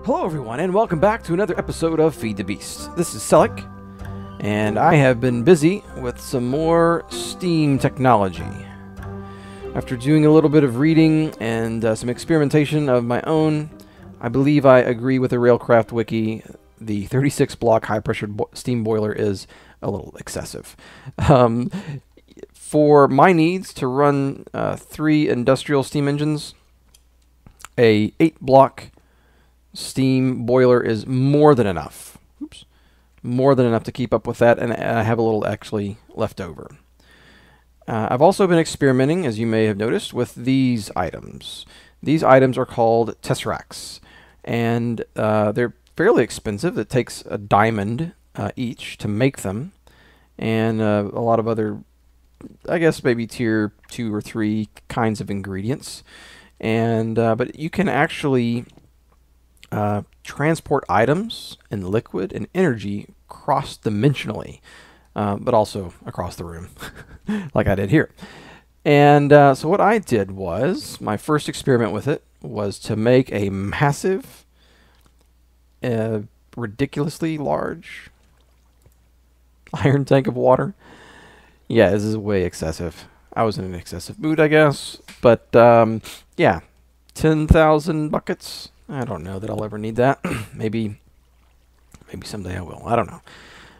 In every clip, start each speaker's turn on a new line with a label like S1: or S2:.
S1: Hello everyone, and welcome back to another episode of Feed the Beast. This is Selic, and I have been busy with some more Steam technology. After doing a little bit of reading and some experimentation of my own, I believe I agree with the Railcraft wiki. The 36 block high pressure steam boiler is a little excessive. For my needs to run 3 industrial steam engines, a 8 block steam boiler is more than enough. Oops. More than enough to keep up with that, and I have a little actually left over. I've also been experimenting, as you may have noticed, with these items. These items are called Tesseracts, and they're fairly expensive. It takes a diamond each to make them, and a lot of other, I guess maybe tier 2 or 3 kinds of ingredients. And but you can actually transport items and liquid and energy cross-dimensionally, but also across the room, like I did here. And so what I did was, my first experiment with it was to make a massive, ridiculously large iron tank of water. Yeah, this is way excessive. I was in an excessive mood, I guess. But, yeah, 10,000 buckets. I don't know that I'll ever need that. maybe someday I will. I don't know.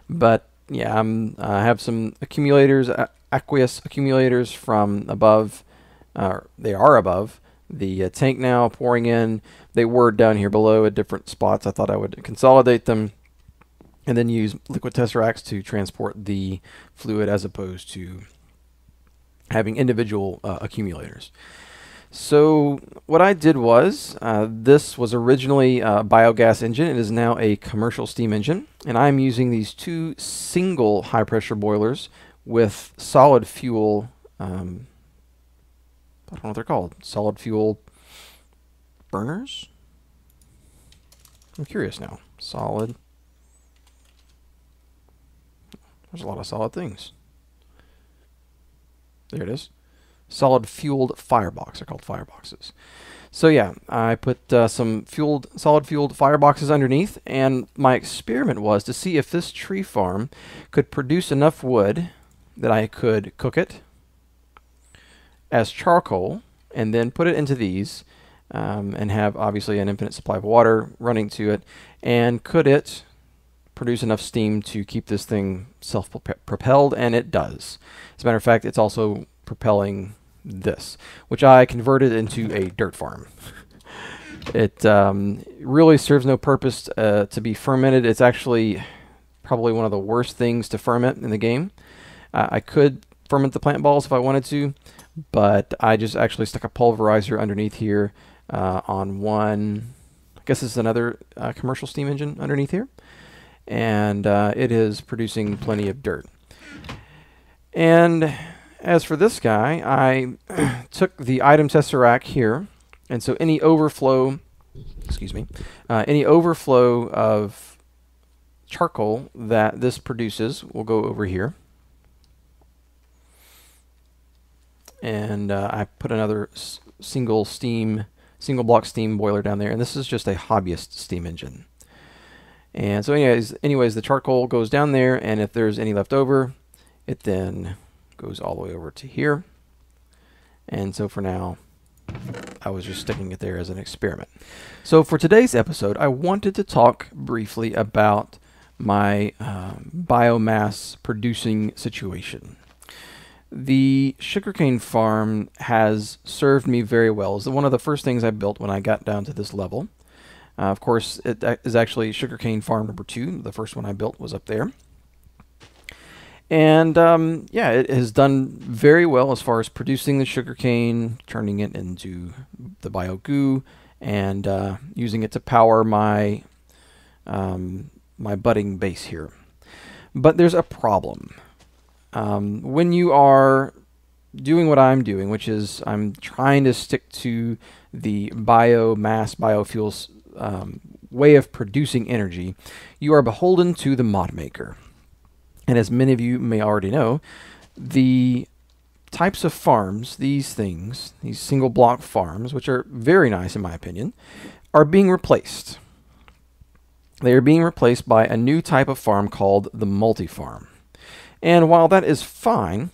S1: But yeah, I have some accumulators, aqueous accumulators from above. They are above the tank now, pouring in. They were down here below at different spots. I thought I would consolidate them and then use liquid tesseracts to transport the fluid as opposed to having individual accumulators. So what I did was, this was originally a biogas engine. It is now a commercial steam engine, and I'm using these 2 single high pressure boilers with solid fuel, I don't know what they're called, solid fuel burners? I'm curious now. Solid. There's a lot of solid things. There it is. Solid fueled firebox. They're called fireboxes. So yeah, I put some solid fueled fireboxes underneath, and my experiment was to see if this tree farm could produce enough wood that I could cook it as charcoal and then put it into these and have obviously an infinite supply of water running to it. And could it produce enough steam to keep this thing self-propelled? And it does. As a matter of fact, it's also propelling this, which I converted into a dirt farm. It really serves no purpose to be fermented. It's actually probably one of the worst things to ferment in the game. I could ferment the plant balls if I wanted to, but I just actually stuck a pulverizer underneath here on one. I guess this is another commercial steam engine underneath here, and it is producing plenty of dirt. And as for this guy, I took the item tesseract here, and so any overflow, any overflow of charcoal that this produces will go over here. And I put another single block steam boiler down there, and this is just a hobbyist steam engine. And so anyways, the charcoal goes down there, and if there's any left over, it then goes all the way over to here. And so for now, I was just sticking it there as an experiment. So for today's episode, I wanted to talk briefly about my biomass producing situation. The sugarcane farm has served me very well. It's one of the first things I built when I got down to this level. Of course, it is actually sugarcane farm number 2. The first one I built was up there. And yeah, it has done very well as far as producing the sugarcane, turning it into the bio-goo, and using it to power my my budding base here. But there's a problem. When you are doing what I'm doing, which is I'm trying to stick to the biofuels way of producing energy, you are beholden to the mod maker. And as many of you may already know, the types of farms, these single block farms, which are very nice in my opinion, are being replaced. They are being replaced by a new type of farm called the MultiFarm. And while that is fine,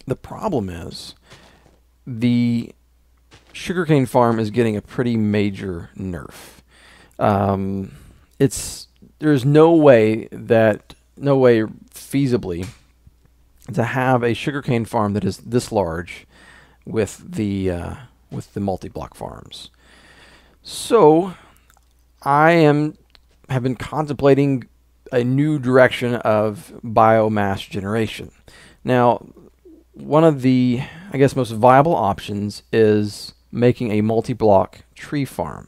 S1: the problem is the sugarcane farm is getting a pretty major nerf. There's no way feasibly to have a sugarcane farm that is this large with the multi-block farms. So have been contemplating a new direction of biomass generation. Now, one of the, I guess, most viable options is making a multi-block tree farm.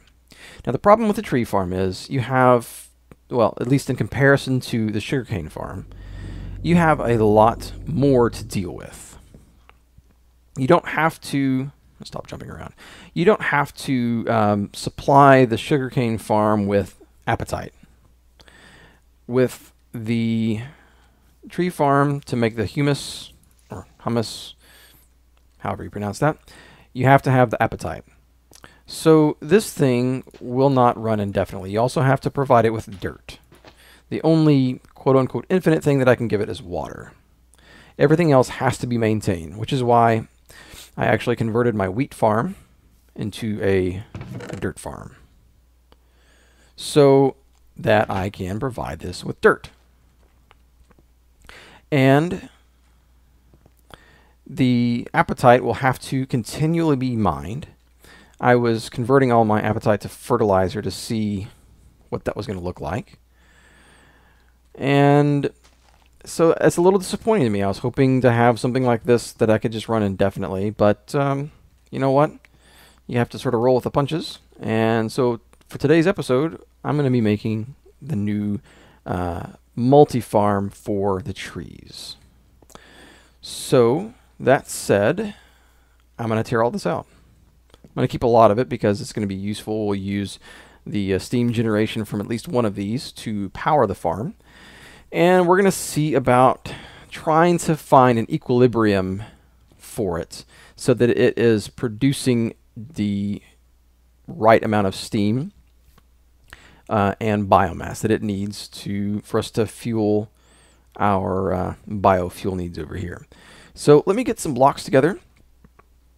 S1: Now, the problem with the tree farm is you have, well, at least in comparison to the sugarcane farm, you have a lot more to deal with. You don't have to, stop jumping around. You don't have to supply the sugarcane farm with apatite. With the tree farm, to make the humus, or hummus, however you pronounce that, you have to have the apatite. So this thing will not run indefinitely. You also have to provide it with dirt. The only quote-unquote infinite thing that I can give it is water. Everything else has to be maintained, which is why I actually converted my wheat farm into a dirt farm, so that I can provide this with dirt. And the apatite will have to continually be mined. I was converting all my apatite to fertilizer to see what that was going to look like. And so it's a little disappointing to me. I was hoping to have something like this that I could just run indefinitely, but you know what? You have to sort of roll with the punches. And so for today's episode, I'm going to be making the new multi-farm for the trees. So that said, I'm going to tear all this out. I'm going to keep a lot of it because it's going to be useful. We'll use the steam generation from at least one of these to power the farm. And we're going to see about trying to find an equilibrium for it so that it is producing the right amount of steam and biomass that it needs for us to fuel our biofuel needs over here. So let me get some blocks together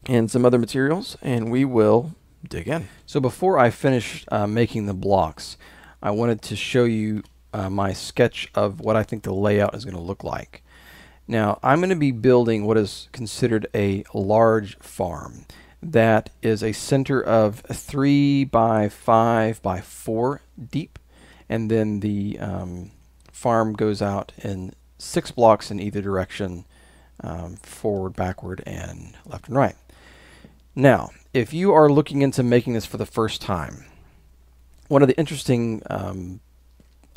S1: and some other materials, and we will dig in. So before I finish making the blocks, I wanted to show you my sketch of what I think the layout is going to look like. Now, I'm going to be building what is considered a large farm that is a center of 3 by 5 by 4 deep, and then the farm goes out in 6 blocks in either direction, forward, backward, and left and right. Now, if you are looking into making this for the first time, one of the interesting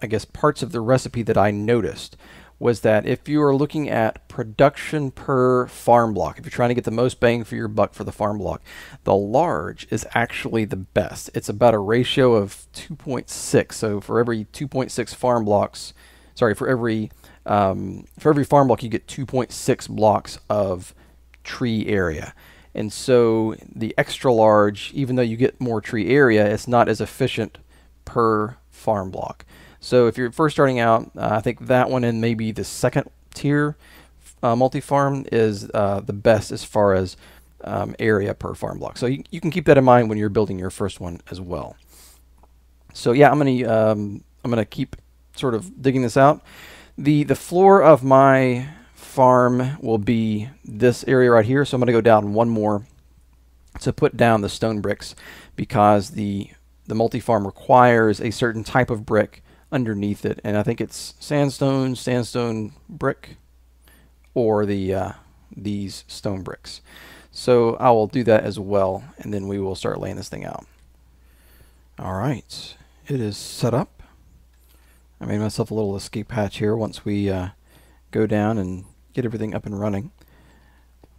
S1: I guess parts of the recipe that I noticed was that if you are looking at production per farm block, if you're trying to get the most bang for your buck for the farm block, the large is actually the best. It's about a ratio of 2.6. So for every 2.6 farm blocks, sorry, for every farm block, you get 2.6 blocks of tree area. And so the extra large, even though you get more tree area, it's not as efficient per farm block. So if you're first starting out, I think that one and maybe the second tier multi-farm is the best as far as area per farm block. So you can keep that in mind when you're building your first one as well. So yeah, I'm gonna keep sort of digging this out. The floor of my farm will be this area right here. So I'm gonna go down one more to put down the stone bricks, because the multi-farm requires a certain type of brick underneath it, and I think it's sandstone brick, or these stone bricks. So I will do that as well, and then we will start laying this thing out. All right, it is set up. I made myself a little escape hatch here once we go down and get everything up and running.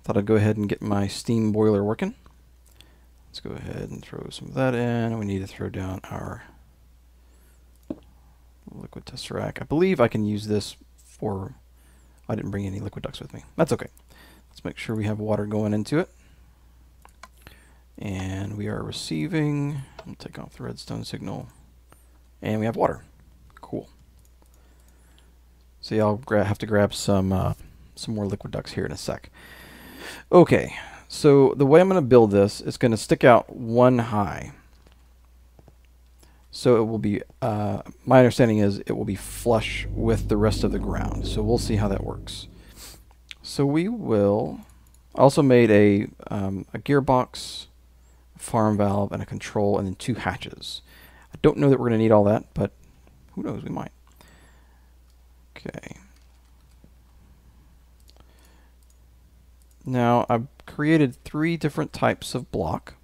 S1: Thought I'd go ahead and get my steam boiler working. Let's go ahead and throw some of that in. We need to throw down our liquid tesseract. I believe I can use this for, I didn't bring any liquid ducts with me. That's okay. Let's make sure we have water going into it. And we are receiving, I'll take off the redstone signal. And we have water. Cool. So yeah, I'll have to grab some more liquid ducks here in a sec. Okay, so the way I'm going to build this is going to stick out one high. So it will be, my understanding is it will be flush with the rest of the ground. So we'll see how that works. So we will, also made a gearbox, a farm valve, and a control, and then 2 hatches. I don't know that we're going to need all that, but who knows, we might. Okay. Now I've created 3 different types of block.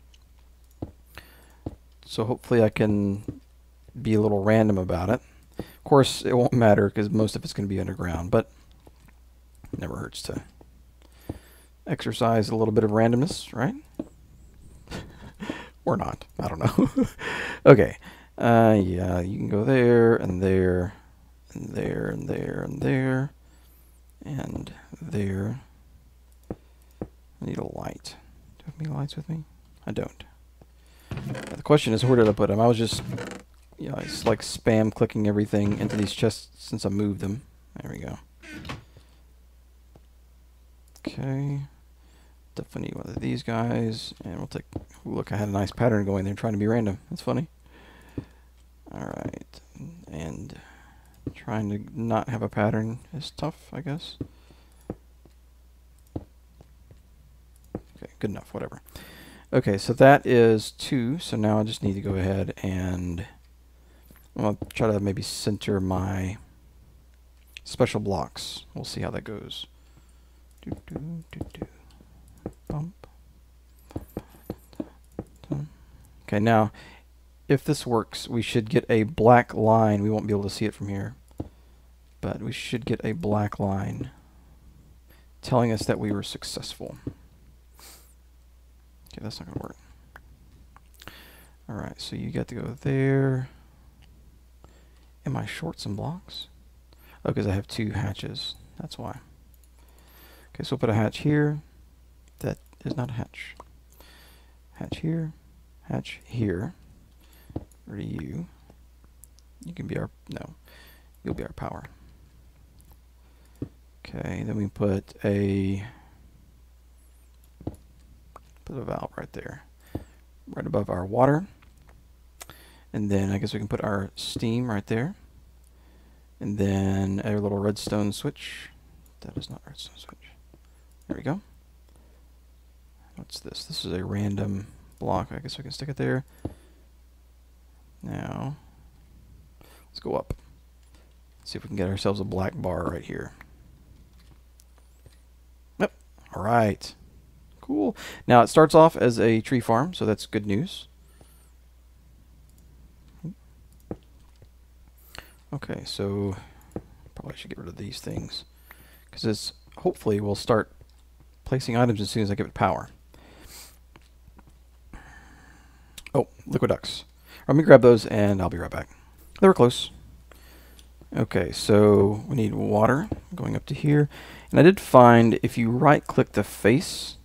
S1: So hopefully I can be a little random about it. Of course, it won't matter because most of it's going to be underground, but it never hurts to exercise a little bit of randomness, right? Or not. I don't know. Okay. Yeah, you can go there, and there, and there, and there, and there, and there. I need a light. Do I have any lights with me? I don't. The question is, where did I put them? I was just, you know, it's like spam clicking everything into these chests since I moved them. There we go. Okay. Definitely need one of these guys, and we'll take. Ooh, look, I had a nice pattern going there, trying to be random. That's funny. All right, and trying to not have a pattern is tough, I guess. Okay, good enough. Whatever. Okay, so that is 2. So now I just need to go ahead and I'll try to maybe center my special blocks. We'll see how that goes. Bump. Okay, now if this works, we should get a black line. We won't be able to see it from here, but we should get a black line telling us that we were successful. Okay, that's not going to work. Alright, so you got to go there. Am I short some blocks? Oh, because I have 2 hatches. That's why. Okay, so we'll put a hatch here. That is not a hatch. Hatch here. Hatch here. Where are you? You can be our... No. You'll be our power. Okay, then we put a valve right there. Right above our water. And then I guess we can put our steam right there. And then a little redstone switch. That is not a redstone switch. There we go. What's this? This is a random block. I guess we can stick it there. Now, let's go up. See if we can get ourselves a black bar right here. Yep. All right. Cool. Now it starts off as a tree farm, so that's good news. Okay, so probably should get rid of these things because this hopefully will start placing items as soon as I give it power. Oh, liquid ducks. Let me grab those and I'll be right back. They were close. Okay, so we need water going up to here. And I did find if you right click the face,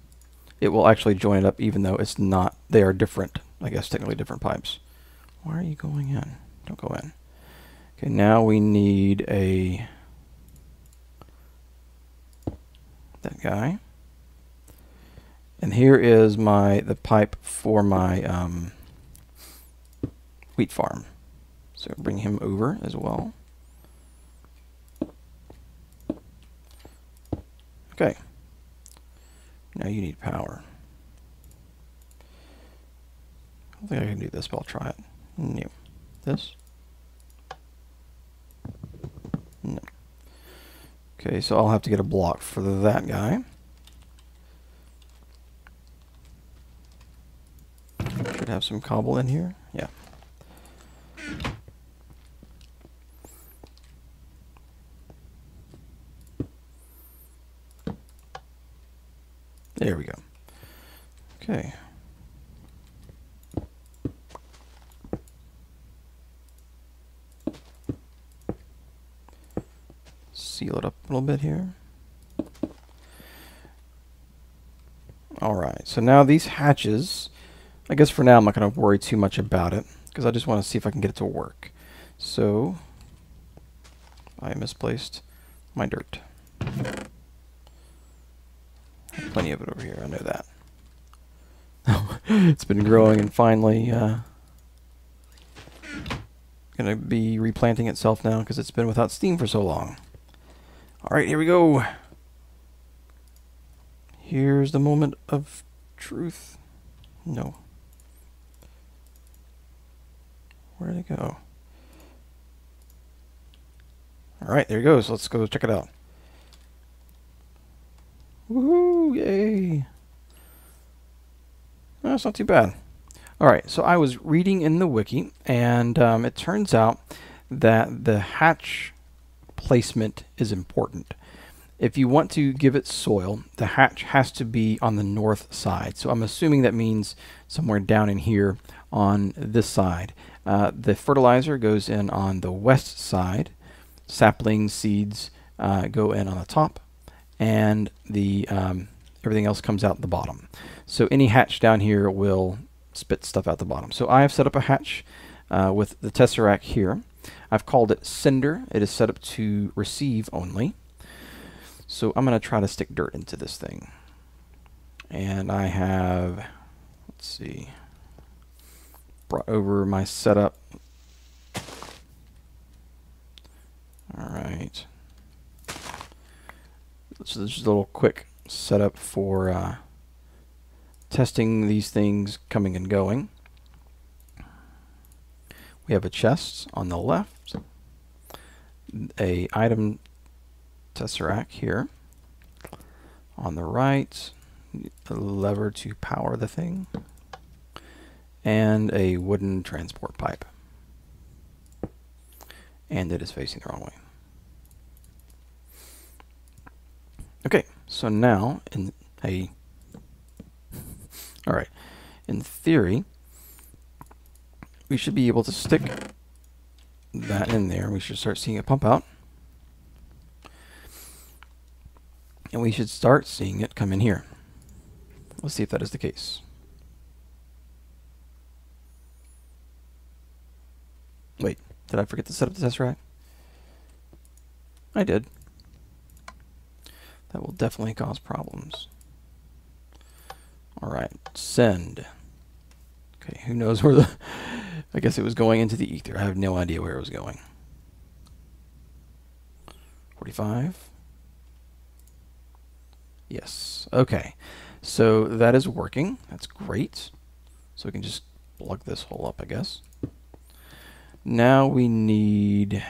S1: it will actually join it up even though it's not, they are different, I guess technically different pipes. Why are you going in? Don't go in. Okay, now we need that guy. And here is the pipe for my wheat farm. So bring him over as well. Okay. Now you need power. I don't think I can do this, but I'll try it. No. This? No. Okay, so I'll have to get a block for that guy. Should have some cobble in here. Yeah. There we go. Okay. Seal it up a little bit here. Alright, so now these hatches, I guess for now I'm not going to worry too much about it, because I just want to see if I can get it to work. So I misplaced my dirt. Plenty of it over here, I know that. It's been growing and finally gonna be replanting itself now because it's been without steam for so long. Alright, here we go. Here's the moment of truth. No. Where'd it go? Alright, there it goes. Let's go check it out. Woohoo! Yay! That's not too bad. Alright, so I was reading in the wiki, and it turns out that the hatch placement is important. If you want to give it soil, the hatch has to be on the north side. So I'm assuming that means somewhere down in here on this side. The fertilizer goes in on the west side. Saplings, seeds go in on the top, and the everything else comes out the bottom. So any hatch down here will spit stuff out the bottom. So I have set up a hatch with the Tesseract here. I've called it Cinder. It is set up to receive only. So I'm going to try to stick dirt into this thing. And I have, let's see, brought over my setup. Alright. So this is a little quick setup for testing these things coming and going. We have a chest on the left, a item Tesseract here on the right, a lever to power the thing, and a wooden transport pipe. And it is facing the wrong way. Okay, so now alright, in theory, we should be able to stick that in there. We should start seeing it pump out. And we should start seeing it come in here. Let's see if that is the case. Wait, did I forget to set up the Tesseract? I did. That will definitely cause problems. Alright, send. Okay, who knows where the... I guess it was going into the ether. I have no idea where it was going. 45. Yes. Okay. So that is working. That's great. So we can just plug this hole up, I guess. Now we need...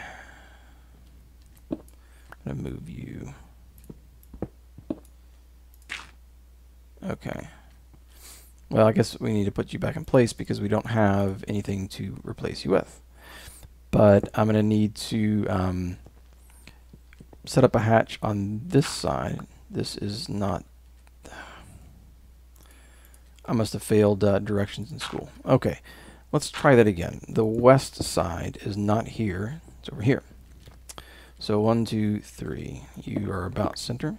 S1: I'm going to move you. Okay. Well, I guess we need to put you back in place because we don't have anything to replace you with. But I'm going to need to set up a hatch on this side. This is not... I must have failed directions in school. Okay, let's try that again. The west side is not here. It's over here. So 1, 2, 3. You are about center.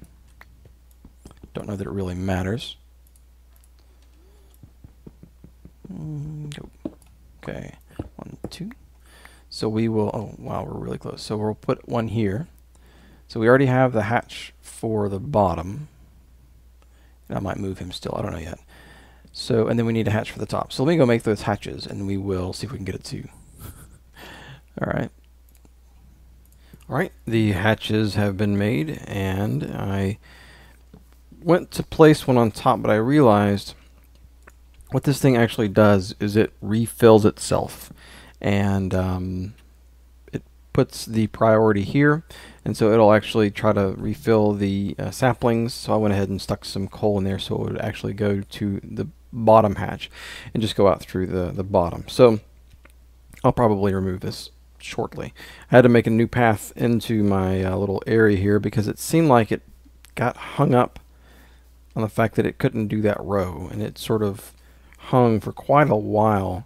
S1: Don't know that it really matters. Nope. Okay, 1, 2. So we will... Oh, wow, we're really close. So we'll put one here. So we already have the hatch for the bottom. And I might move him still. I don't know yet. So, and then we need a hatch for the top. So let me go make those hatches, and we will see if we can get it to. Alright. Alright, the hatches have been made, and I went to place one on top, but I realized what this thing actually does is it refills itself. And it puts the priority here, and so it'll actually try to refill the saplings. So I went ahead and stuck some coal in there so it would actually go to the bottom hatch and just go out through the bottom. So I'll probably remove this shortly. I had to make a new path into my little area here because it seemed like it got hung up on the fact that it couldn't do that row, and it sort of hung for quite a while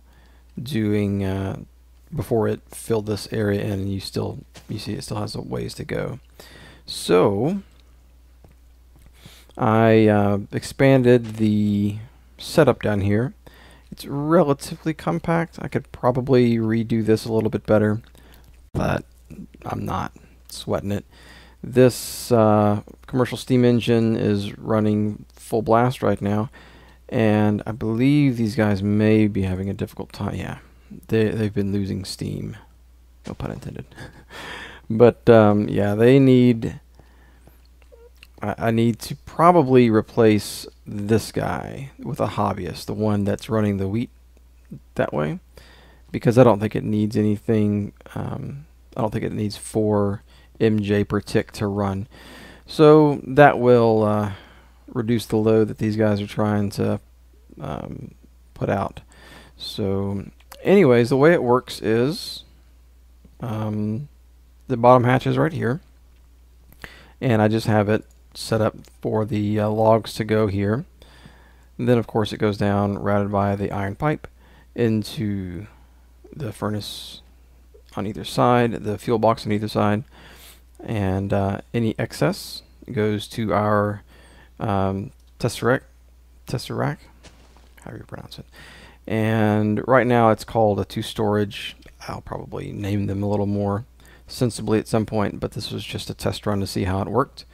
S1: doing before it filled this area in, and you see it still has a ways to go. So I expanded the setup down here. It's relatively compact. I could probably redo this a little bit better, but I'm not sweating it. This commercial steam engine is running full blast right now, and I believe these guys may be having a difficult time. Yeah, they've been losing steam. No pun intended. But yeah, they need... I need to probably replace this guy with a hobbyist, the one that's running the wheat that way, because I don't think it needs anything. I don't think it needs 4 MJ per tick to run. So that will reduce the load that these guys are trying to put out. So anyways, the way it works is the bottom hatch is right here, and I just have it set up for the logs to go here. And then of course it goes down, routed by the iron pipe into the furnace on either side, the fuel box on either side, and any excess goes to our Tesseract, however you pronounce it. And right now it's called a 2 storage. I'll probably name them a little more sensibly at some point, but this was just a test run to see how it worked.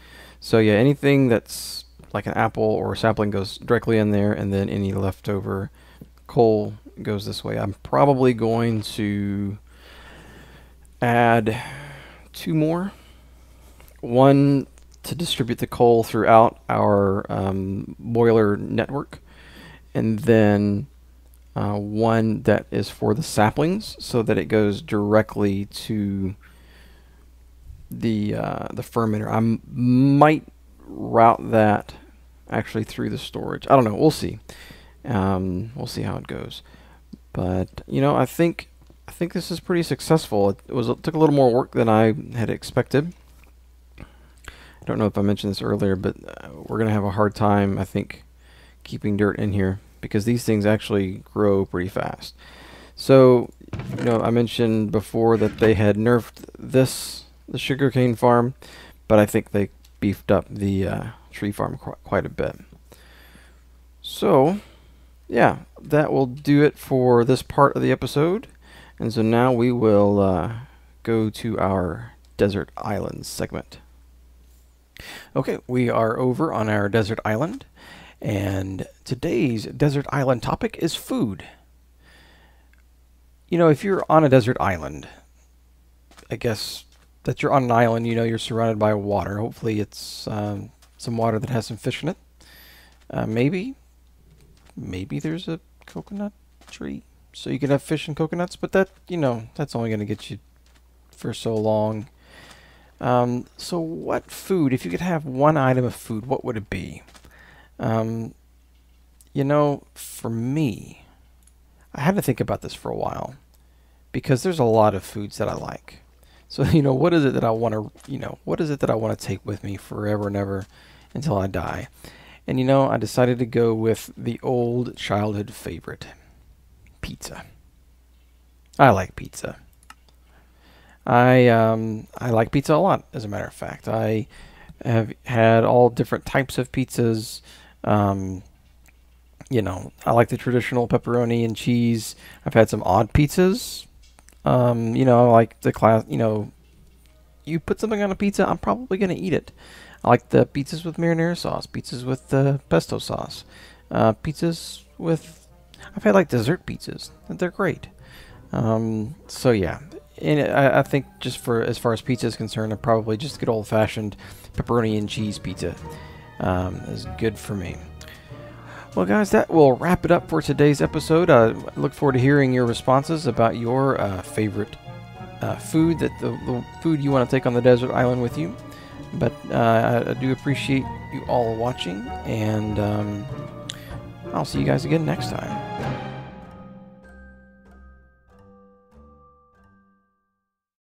S1: So yeah, anything that's like an apple or a sapling goes directly in there, and then any leftover coal goes this way. I'm probably going to add 2 more. One to distribute the coal throughout our boiler network, and then one that is for the saplings, so that it goes directly to the fermenter. I might route that actually through the storage. I don't know. We'll see. We'll see how it goes. But you know, I think this is pretty successful. It took a little more work than I had expected. I don't know if I mentioned this earlier, but we're gonna have a hard time, I think, keeping dirt in here, because these things actually grow pretty fast. So, you know, I mentioned before that they had nerfed the sugarcane farm, but I think they beefed up the tree farm quite a bit. So, yeah, that will do it for this part of the episode. And so now we will go to our desert island segment. Okay, we are over on our desert island, and today's desert island topic is food. You know, if you're on a desert island, I guess that you're on an island, you know, you're surrounded by water. Hopefully it's some water that has some fish in it. Maybe there's a coconut tree, so you can have fish and coconuts, but that, you know, that's only going to get you for so long. So what food, if you could have one item of food, what would it be? You know, for me, I had to think about this for a while, because there's a lot of foods that I like. So, you know, what is it that I want to, you know, what is it that I want to take with me forever and ever until I die? And, you know, I decided to go with the old childhood favorite, pizza. I like pizza. I like pizza a lot, as a matter of fact. I have had all different types of pizzas. You know, I like the traditional pepperoni and cheese. I've had some odd pizzas. You know, like the class, you know, you put something on a pizza, I'm probably going to eat it. I like the pizzas with marinara sauce, pizzas with pesto sauce, pizzas with, I've had like dessert pizzas. They're great. So yeah, and I think just for as far as pizza is concerned, I'd probably just get old-fashioned pepperoni and cheese pizza is good for me. Well, guys, that will wrap it up for today's episode. I look forward to hearing your responses about your favorite food, the food you want to take on the desert island with you. But I do appreciate you all watching, and I'll see you guys again next time.